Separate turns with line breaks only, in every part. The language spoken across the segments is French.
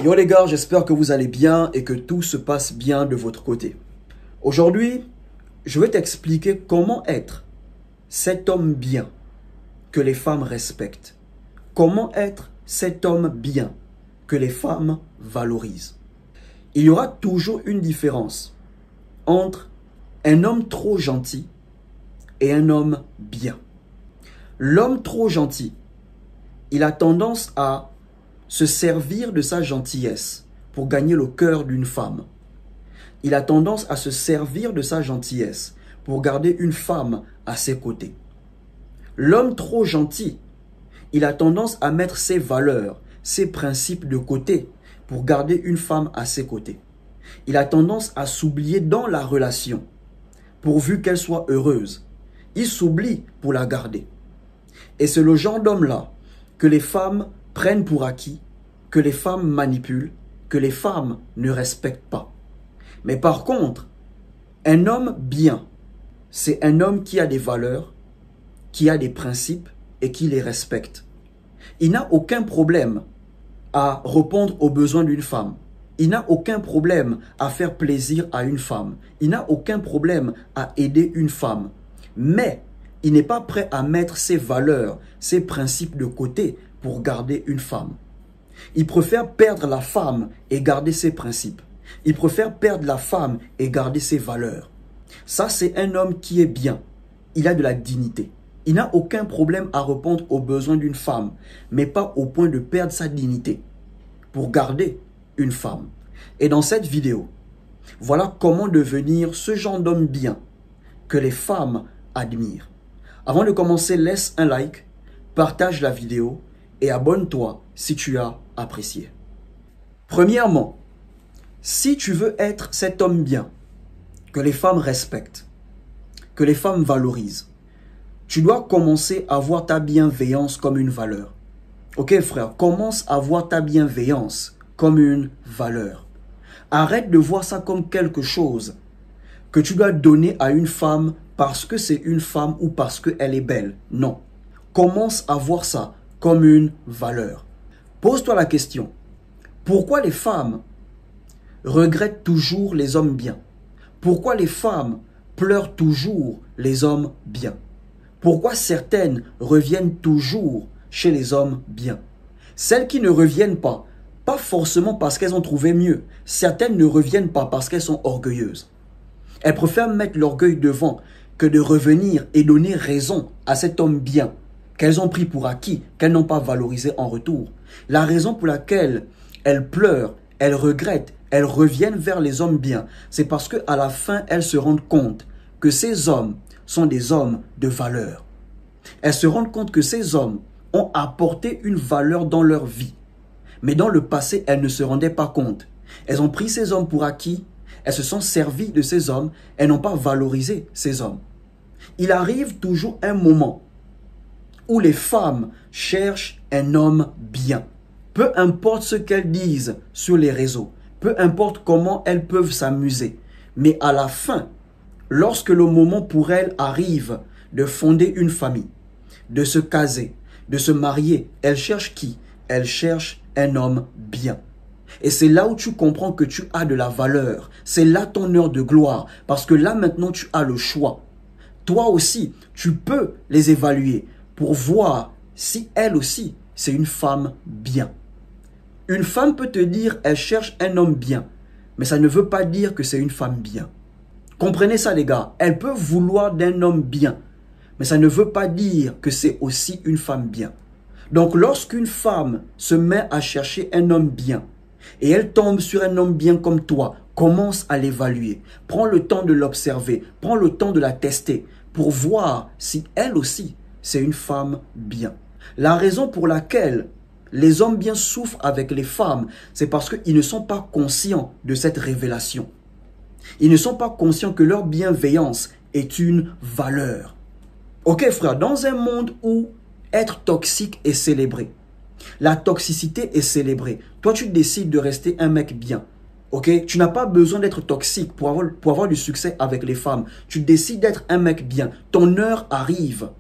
Yo les gars, j'espère que vous allez bien et que tout se passe bien de votre côté. Aujourd'hui, je vais t'expliquer comment être cet homme bien que les femmes respectent. Comment être cet homme bien que les femmes valorisent. Il y aura toujours une différence entre un homme trop gentil et un homme bien. L'homme trop gentil, il a tendance à se servir de sa gentillesse pour gagner le cœur d'une femme. Il a tendance à se servir de sa gentillesse pour garder une femme à ses côtés. L'homme trop gentil, il a tendance à mettre ses valeurs, ses principes de côté pour garder une femme à ses côtés. Il a tendance à s'oublier dans la relation, pourvu qu'elle soit heureuse. Il s'oublie pour la garder. Et c'est le genre d'homme-là que les femmes prennent pour acquis, que les femmes manipulent, que les femmes ne respectent pas. Mais par contre, un homme bien, c'est un homme qui a des valeurs, qui a des principes et qui les respecte. Il n'a aucun problème à répondre aux besoins d'une femme. Il n'a aucun problème à faire plaisir à une femme. Il n'a aucun problème à aider une femme. Mais il n'est pas prêt à mettre ses valeurs, ses principes de côté pour garder une femme. Il préfère perdre la femme et garder ses principes. Il préfère perdre la femme et garder ses valeurs. Ça, c'est un homme qui est bien. Il a de la dignité. Il n'a aucun problème à répondre aux besoins d'une femme, mais pas au point de perdre sa dignité pour garder une femme. Et dans cette vidéo, voilà comment devenir ce genre d'homme bien que les femmes admirent. Avant de commencer, laisse un like, partage la vidéo et abonne-toi si tu as apprécié. Premièrement, si tu veux être cet homme bien que les femmes respectent, que les femmes valorisent, tu dois commencer à voir ta bienveillance comme une valeur. Ok frère, commence à voir ta bienveillance comme une valeur. Arrête de voir ça comme quelque chose que tu dois donner à une femme parce que c'est une femme ou parce qu'elle est belle. Non. Commence à voir ça comme une valeur. Pose-toi la question. Pourquoi les femmes regrettent toujours les hommes bien? Pourquoi les femmes pleurent toujours les hommes bien? Pourquoi certaines reviennent toujours chez les hommes bien? Celles qui ne reviennent pas, pas forcément parce qu'elles ont trouvé mieux. Certaines ne reviennent pas parce qu'elles sont orgueilleuses. Elles préfèrent mettre l'orgueil devant que de revenir et donner raison à cet homme bien qu'elles ont pris pour acquis, qu'elles n'ont pas valorisé en retour. La raison pour laquelle elles pleurent, elles regrettent, elles reviennent vers les hommes bien, c'est parce qu'à la fin, elles se rendent compte que ces hommes sont des hommes de valeur. Elles se rendent compte que ces hommes ont apporté une valeur dans leur vie. Mais dans le passé, elles ne se rendaient pas compte. Elles ont pris ces hommes pour acquis, elles se sont servies de ces hommes, elles n'ont pas valorisé ces hommes. Il arrive toujours un moment où les femmes cherchent un homme bien. Peu importe ce qu'elles disent sur les réseaux, peu importe comment elles peuvent s'amuser, mais à la fin, lorsque le moment pour elles arrive de fonder une famille, de se caser, de se marier, elles cherchent qui? Elles cherchent un homme bien. Et c'est là où tu comprends que tu as de la valeur. C'est là ton heure de gloire. Parce que là maintenant tu as le choix. Toi aussi, tu peux les évaluer pour voir si elle aussi, c'est une femme bien. Une femme peut te dire elle cherche un homme bien. Mais ça ne veut pas dire que c'est une femme bien. Comprenez ça les gars. Elle peut vouloir d'un homme bien. Mais ça ne veut pas dire que c'est aussi une femme bien. Donc lorsqu'une femme se met à chercher un homme bien et elle tombe sur un homme bien comme toi, commence à l'évaluer. Prends le temps de l'observer, prends le temps de la tester pour voir si elle aussi c'est une femme bien. La raison pour laquelle les hommes bien souffrent avec les femmes, c'est parce qu'ils ne sont pas conscients de cette révélation. Ils ne sont pas conscients que leur bienveillance est une valeur. Ok frère, dans un monde où être toxique est célébré, la toxicité est célébrée, toi tu décides de rester un mec bien. Ok, tu n'as pas besoin d'être toxique pour avoir du succès avec les femmes. Tu décides d'être un mec bien. Ton heure arrive.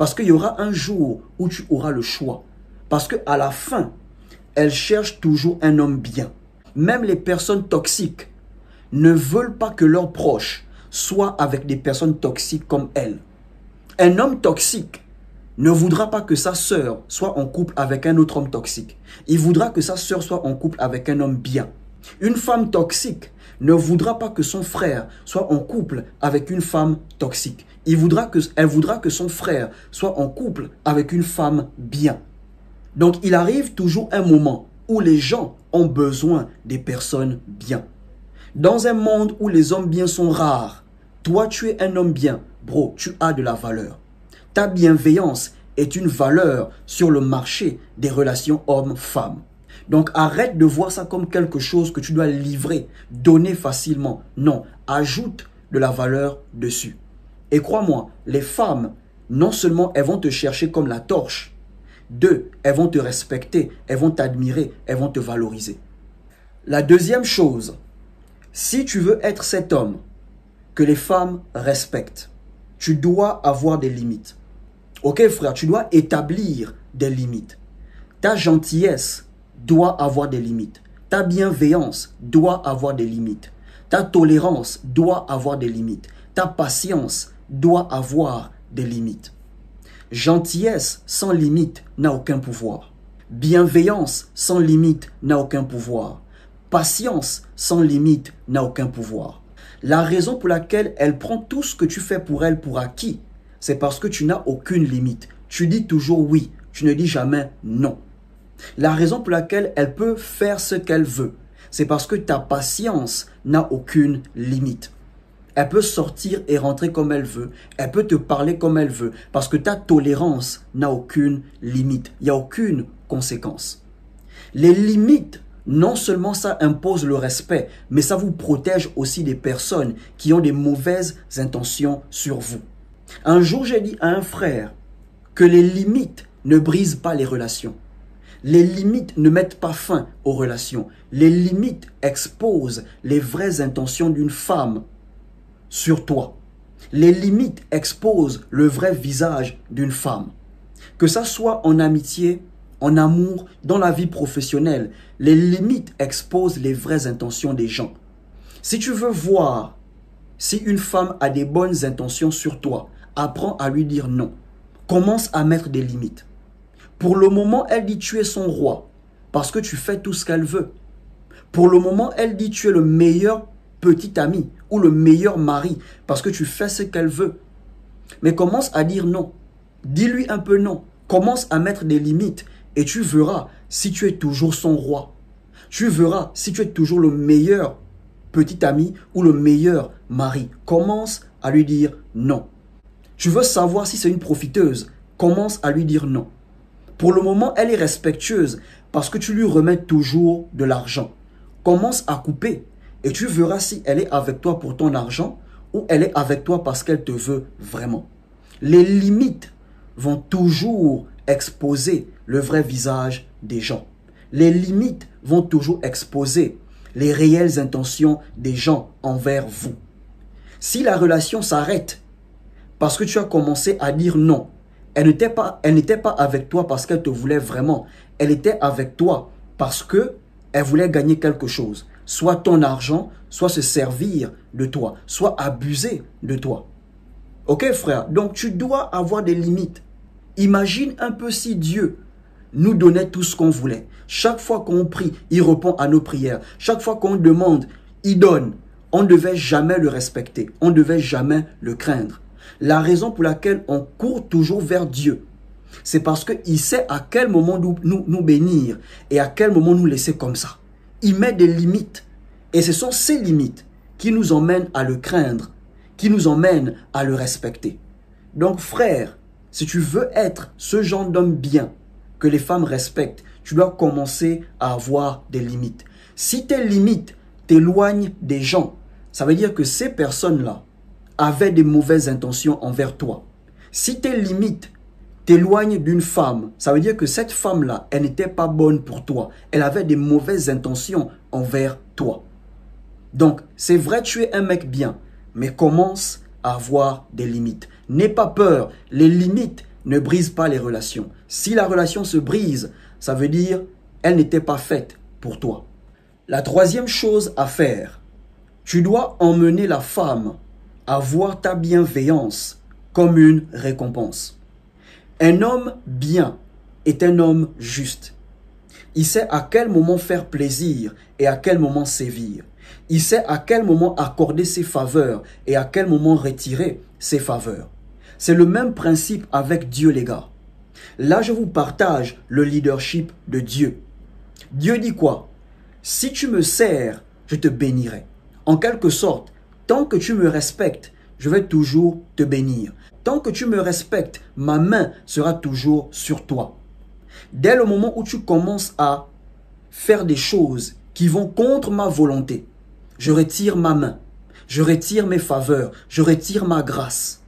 Parce qu'il y aura un jour où tu auras le choix. Parce qu'à la fin, elles cherchent toujours un homme bien. Même les personnes toxiques ne veulent pas que leurs proches soient avec des personnes toxiques comme elles. Un homme toxique ne voudra pas que sa sœur soit en couple avec un autre homme toxique. Il voudra que sa sœur soit en couple avec un homme bien. Une femme toxique ne voudra pas que son frère soit en couple avec une femme toxique. Elle voudra que son frère soit en couple avec une femme bien. Donc il arrive toujours un moment où les gens ont besoin des personnes bien. Dans un monde où les hommes bien sont rares, toi tu es un homme bien, bro, tu as de la valeur. Ta bienveillance est une valeur sur le marché des relations hommes-femmes. Donc arrête de voir ça comme quelque chose que tu dois livrer, donner facilement. Non, ajoute de la valeur dessus. Et crois-moi, les femmes, non seulement elles vont te chercher comme la torche, deux, elles vont te respecter, elles vont t'admirer, elles vont te valoriser. La deuxième chose, si tu veux être cet homme que les femmes respectent, tu dois avoir des limites. Ok frère, tu dois établir des limites. Ta gentillesse doit avoir des limites. Ta bienveillance doit avoir des limites. Ta tolérance doit avoir des limites. Ta patience doit avoir des limites. Gentillesse sans limite n'a aucun pouvoir. Bienveillance sans limite n'a aucun pouvoir. Patience sans limite n'a aucun pouvoir. La raison pour laquelle elle prend tout ce que tu fais pour elle pour acquis, c'est parce que tu n'as aucune limite. Tu dis toujours oui, tu ne dis jamais non. La raison pour laquelle elle peut faire ce qu'elle veut, c'est parce que ta patience n'a aucune limite. Elle peut sortir et rentrer comme elle veut. Elle peut te parler comme elle veut. Parce que ta tolérance n'a aucune limite. Il n'y a aucune conséquence. Les limites, non seulement ça impose le respect, mais ça vous protège aussi des personnes qui ont des mauvaises intentions sur vous. Un jour, j'ai dit à un frère que les limites ne brisent pas les relations. Les limites ne mettent pas fin aux relations. Les limites exposent les vraies intentions d'une femme sur toi. Les limites exposent le vrai visage d'une femme. Que ça soit en amitié, en amour, dans la vie professionnelle, les limites exposent les vraies intentions des gens. Si tu veux voir si une femme a des bonnes intentions sur toi, apprends à lui dire non. Commence à mettre des limites. Pour le moment, elle dit tu es son roi parce que tu fais tout ce qu'elle veut. Pour le moment, elle dit tu es le meilleur petit ami ou le meilleur mari parce que tu fais ce qu'elle veut. Mais commence à dire non. Dis-lui un peu non. Commence à mettre des limites et tu verras si tu es toujours son roi. Tu verras si tu es toujours le meilleur petit ami ou le meilleur mari. Commence à lui dire non. Tu veux savoir si c'est une profiteuse, commence à lui dire non. Pour le moment, elle est respectueuse parce que tu lui remets toujours de l'argent. Commence à couper et tu verras si elle est avec toi pour ton argent ou elle est avec toi parce qu'elle te veut vraiment. Les limites vont toujours exposer le vrai visage des gens. Les limites vont toujours exposer les réelles intentions des gens envers vous. Si la relation s'arrête parce que tu as commencé à dire non, elle n'était pas avec toi parce qu'elle te voulait vraiment. Elle était avec toi parce qu'elle voulait gagner quelque chose. Soit ton argent, soit se servir de toi, soit abuser de toi. Ok frère, donc tu dois avoir des limites. Imagine un peu si Dieu nous donnait tout ce qu'on voulait. Chaque fois qu'on prie, il répond à nos prières. Chaque fois qu'on demande, il donne. On ne devait jamais le respecter. On ne devait jamais le craindre. La raison pour laquelle on court toujours vers Dieu, c'est parce qu'il sait à quel moment nous bénir et à quel moment nous laisser comme ça. Il met des limites. Et ce sont ces limites qui nous emmènent à le craindre, qui nous emmènent à le respecter. Donc frère, si tu veux être ce genre d'homme bien, que les femmes respectent, tu dois commencer à avoir des limites. Si tes limites t'éloignent des gens, ça veut dire que ces personnes-là avaient des mauvaises intentions envers toi. Si tes limites t'éloignent d'une femme, ça veut dire que cette femme-là, elle n'était pas bonne pour toi. Elle avait des mauvaises intentions envers toi. Donc, c'est vrai, tu es un mec bien, mais commence à avoir des limites. N'aie pas peur, les limites ne brisent pas les relations. Si la relation se brise, ça veut dire elle n'était pas faite pour toi. La troisième chose à faire, tu dois emmener la femme à voir ta bienveillance comme une récompense. Un homme bien est un homme juste. Il sait à quel moment faire plaisir et à quel moment sévir. Il sait à quel moment accorder ses faveurs et à quel moment retirer ses faveurs. C'est le même principe avec Dieu, les gars. Là, je vous partage le leadership de Dieu. Dieu dit quoi? Si tu me sers, je te bénirai. En quelque sorte, tant que tu me respectes, je vais toujours te bénir. Tant que tu me respectes, ma main sera toujours sur toi. Dès le moment où tu commences à faire des choses qui vont contre ma volonté, je retire ma main, je retire mes faveurs, je retire ma grâce.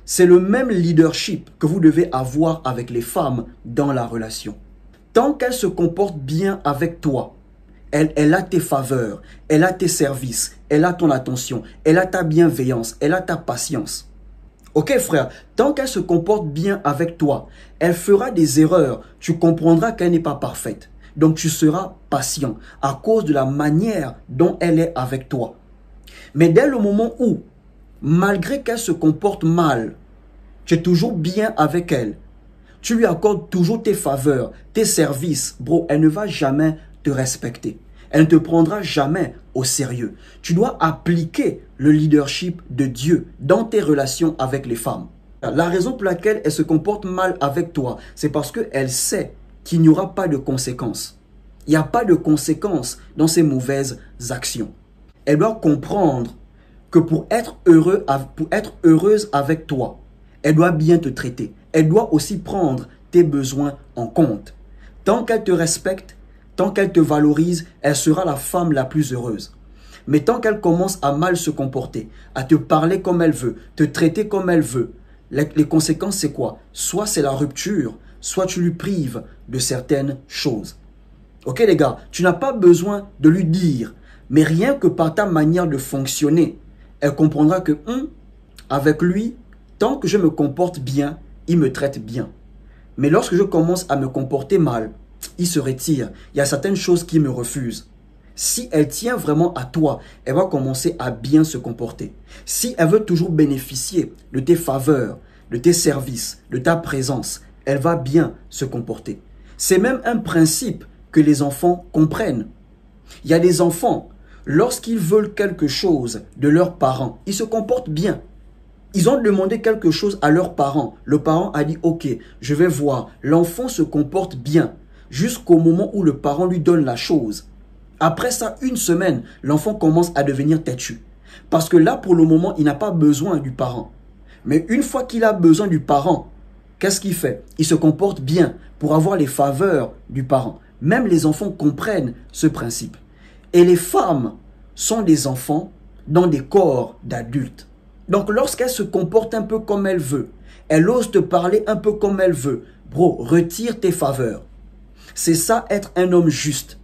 C'est le même leadership que vous devez avoir avec les femmes dans la relation. Tant qu'elles se comportent bien avec toi, elle a tes faveurs, elle a tes services, elle a ton attention, elle a ta bienveillance, elle a ta patience. Ok frère, tant qu'elle se comporte bien avec toi, elle fera des erreurs, tu comprendras qu'elle n'est pas parfaite. Donc tu seras patient à cause de la manière dont elle est avec toi. Mais dès le moment où, malgré qu'elle se comporte mal, tu es toujours bien avec elle, tu lui accordes toujours tes faveurs, tes services, bro, elle ne va jamais te respecter. Elle ne te prendra jamais au sérieux. Tu dois appliquer le leadership de Dieu dans tes relations avec les femmes. La raison pour laquelle elle se comporte mal avec toi, c'est parce qu'elle sait qu'il n'y aura pas de conséquences. Il n'y a pas de conséquences dans ses mauvaises actions. Elle doit comprendre que pour être heureuse avec toi, elle doit bien te traiter. Elle doit aussi prendre tes besoins en compte. Tant qu'elle te respecte, tant qu'elle te valorise, elle sera la femme la plus heureuse. Mais tant qu'elle commence à mal se comporter, à te parler comme elle veut, te traiter comme elle veut, les conséquences c'est quoi? Soit c'est la rupture, soit tu lui prives de certaines choses. Ok les gars, tu n'as pas besoin de lui dire, mais rien que par ta manière de fonctionner, elle comprendra que avec lui, tant que je me comporte bien, il me traite bien. Mais lorsque je commence à me comporter mal, il se retire. Il y a certaines choses qui me refusent. Si elle tient vraiment à toi, elle va commencer à bien se comporter. Si elle veut toujours bénéficier de tes faveurs, de tes services, de ta présence, elle va bien se comporter. C'est même un principe que les enfants comprennent. Il y a des enfants, lorsqu'ils veulent quelque chose de leurs parents, ils se comportent bien. Ils ont demandé quelque chose à leurs parents. Le parent a dit « Ok, je vais voir. » L'enfant se comporte bien jusqu'au moment où le parent lui donne la chose. Après ça, une semaine, l'enfant commence à devenir têtu. Parce que là, pour le moment, il n'a pas besoin du parent. Mais une fois qu'il a besoin du parent, qu'est-ce qu'il fait? Il se comporte bien pour avoir les faveurs du parent. Même les enfants comprennent ce principe. Et les femmes sont des enfants dans des corps d'adultes. Donc lorsqu'elle se comporte un peu comme elle veut, elle ose te parler un peu comme elle veut, bro, retire tes faveurs. C'est ça être un homme juste.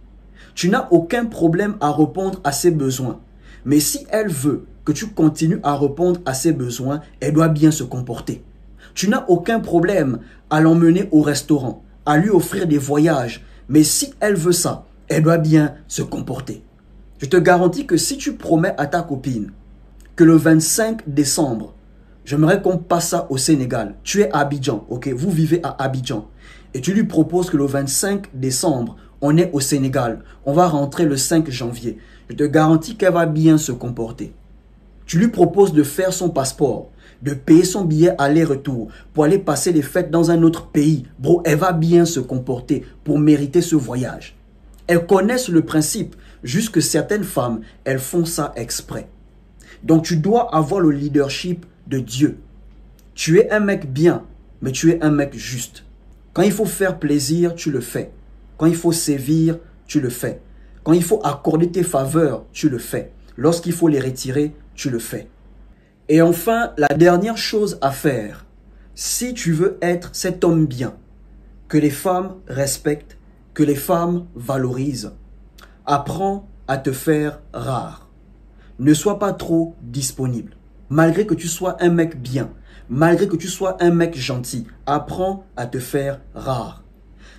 Tu n'as aucun problème à répondre à ses besoins. Mais si elle veut que tu continues à répondre à ses besoins, elle doit bien se comporter. Tu n'as aucun problème à l'emmener au restaurant, à lui offrir des voyages. Mais si elle veut ça, elle doit bien se comporter. Je te garantis que si tu promets à ta copine que le 25 décembre, j'aimerais qu'on passe ça au Sénégal. Tu es à Abidjan, ok? Vous vivez à Abidjan. Et tu lui proposes que le 25 décembre, on est au Sénégal. On va rentrer le 5 janvier. Je te garantis qu'elle va bien se comporter. Tu lui proposes de faire son passeport, de payer son billet aller-retour pour aller passer les fêtes dans un autre pays. Bro, elle va bien se comporter pour mériter ce voyage. Elles connaissent le principe, juste que certaines femmes, elles font ça exprès. Donc tu dois avoir le leadership de Dieu. Tu es un mec bien, mais tu es un mec juste. Quand il faut faire plaisir, tu le fais. Quand il faut sévir, tu le fais. Quand il faut accorder tes faveurs, tu le fais. Lorsqu'il faut les retirer, tu le fais. Et enfin, la dernière chose à faire, si tu veux être cet homme bien, que les femmes respectent, que les femmes valorisent, apprends à te faire rare. Ne sois pas trop disponible. Malgré que tu sois un mec bien, malgré que tu sois un mec gentil, apprends à te faire rare.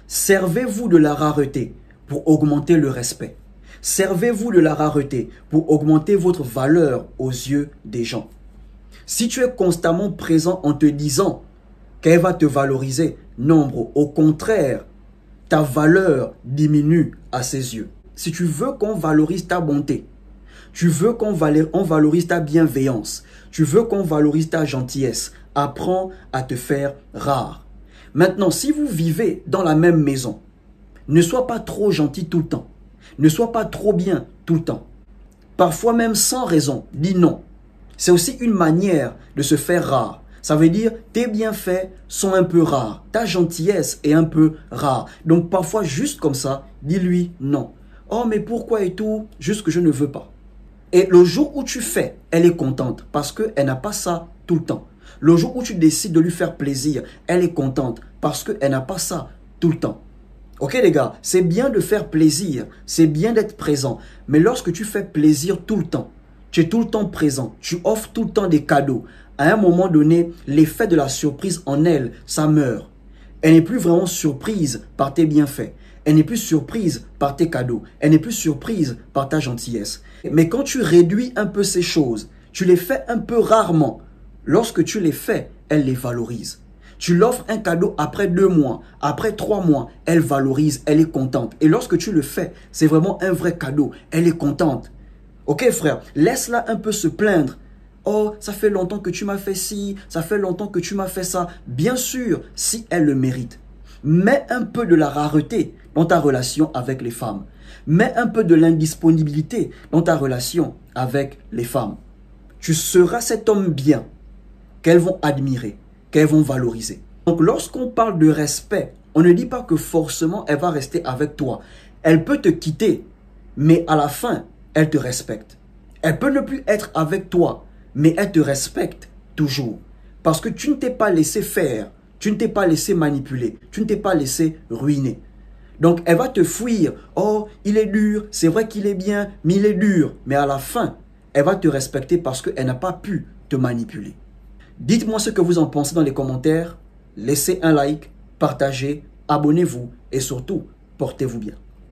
Servez-vous de la rareté pour augmenter le respect. Servez-vous de la rareté pour augmenter votre valeur aux yeux des gens. Si tu es constamment présent en te disant qu'elle va te valoriser, non bro, au contraire, ta valeur diminue à ses yeux. Si tu veux qu'on valorise ta bonté, tu veux qu'on valorise ta bienveillance, tu veux qu'on valorise ta gentillesse, apprends à te faire rare. Maintenant, si vous vivez dans la même maison, ne sois pas trop gentil tout le temps. Ne sois pas trop bien tout le temps. Parfois même sans raison, dis non. C'est aussi une manière de se faire rare. Ça veut dire tes bienfaits sont un peu rares. Ta gentillesse est un peu rare. Donc parfois juste comme ça, dis-lui non. Oh mais pourquoi et tout? Juste que je ne veux pas. Et le jour où tu fais, elle est contente parce qu'elle n'a pas ça tout le temps. Le jour où tu décides de lui faire plaisir, elle est contente parce qu'elle n'a pas ça tout le temps. Ok les gars, c'est bien de faire plaisir, c'est bien d'être présent. Mais lorsque tu fais plaisir tout le temps, tu es tout le temps présent, tu offres tout le temps des cadeaux. À un moment donné, l'effet de la surprise en elle, ça meurt. Elle n'est plus vraiment surprise par tes bienfaits. Elle n'est plus surprise par tes cadeaux. Elle n'est plus surprise par ta gentillesse. Mais quand tu réduis un peu ces choses, tu les fais un peu rarement. Lorsque tu les fais, elle les valorise. Tu l'offres un cadeau après 2 mois, après 3 mois, elle valorise, elle est contente. Et lorsque tu le fais, c'est vraiment un vrai cadeau, elle est contente. Ok frère, laisse-la un peu se plaindre. Oh, ça fait longtemps que tu m'as fait ci, ça fait longtemps que tu m'as fait ça. Bien sûr, si elle le mérite. Mets un peu de la rareté dans ta relation avec les femmes. Mets un peu de l'indisponibilité dans ta relation avec les femmes. Tu seras cet homme bien qu'elles vont admirer, qu'elles vont valoriser. Donc lorsqu'on parle de respect, on ne dit pas que forcément elle va rester avec toi. Elle peut te quitter, mais à la fin, elle te respecte. Elle peut ne plus être avec toi, mais elle te respecte toujours. Parce que tu ne t'es pas laissé faire, tu ne t'es pas laissé manipuler, tu ne t'es pas laissé ruiner. Donc elle va te fuir. Oh, il est dur, c'est vrai qu'il est bien, mais il est dur. Mais à la fin, elle va te respecter parce qu'elle n'a pas pu te manipuler. Dites-moi ce que vous en pensez dans les commentaires. Laissez un like, partagez, abonnez-vous et surtout, portez-vous bien.